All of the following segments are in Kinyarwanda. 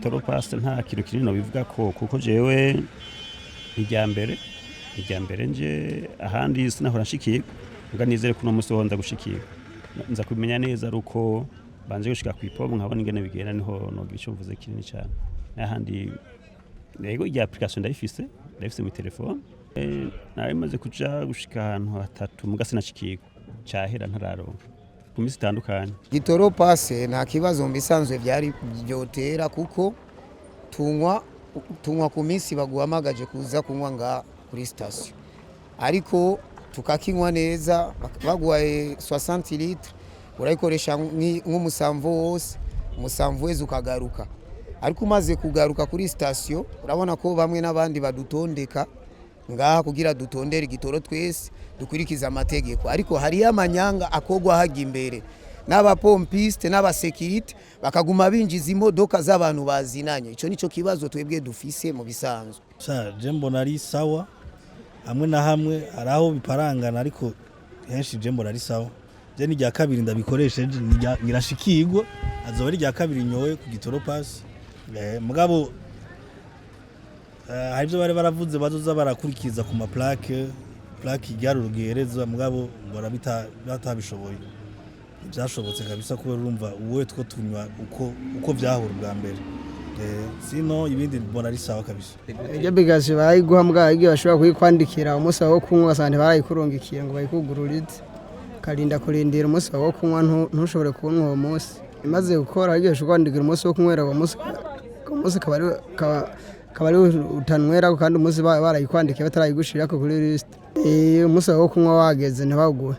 Gitoro Pass nta kintu kinini bivuga ko kuko jewe irya mbere nje ahandi sinahora nshikiye nga nizere kuno musi honza gushikira nza kumenya neza ruko banje gushika kwipomo nkabona ingene bigenda niho nogira icyo mvuze kinini cyane ahandi rego irya application ndayifise mu telefone nari maze kuja gushika ahantu hatatu mugasi nashikiye cyahera ntararonka ku minsi itandukanye. Gitoro Pass nta kibazo mbisanzwe byari byotera kuko tunywa ku minsi baguhamagaje kuza kunywa nga kuri station ariko tukakinywa neza baguhaye 60 litres urayikoresha nk'umusamvu wose umusamvu weze ukagaruka ariko umaze kugaruka kuri station urabona ko bamwe n'abandi badutondeka ngaha kugira dutondere igitoro twese dukurikiza amategeko ariko hari amanyanga akogwa haga imbere n'abapompiste n'abasekirite bakaguma binjiza imodoka z'abantu bazinanye ico nico kibazo twebwe dufise mu bisanzwe je mbona ari sawa hamwe na hamwe araho biparangana ariko henshi je mbona ari sawa je ni rya kabiri ndabikoresheje nirashikirwa azoba ari rya kabiri nyowe ku Gitoro Pass mugabo haribyo bari baravuze bazoza barakurikiza ku ma plaque igaro rugereza mugabo mbora batabishoboye byashobotse kabisa ko urumva uwe two tunywa uko byahura bwa mbere sino ibindi mbona ari sawa kabisa ibyo bigaje bayiguha mbwa igihe bashobora kuyikwandikira umunsi wo kunywa sante barayikurongikiye ngo bayikugururide karinda kurindira umunsi wo kunywa ntushobore kunywa uwo munsi imaze gukora igihe ushobora kwandikira umunsi wo kunywera uwo munsi kabari utanywera kandi umunsi barayikwandikiye batarayigushira ko kuri list umunsi wo kunywa wageze ntibaguhe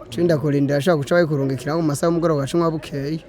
cinda kurindira ashaka guca bayikurungikira mu masaha y'umugoroba gacunywa bukeye.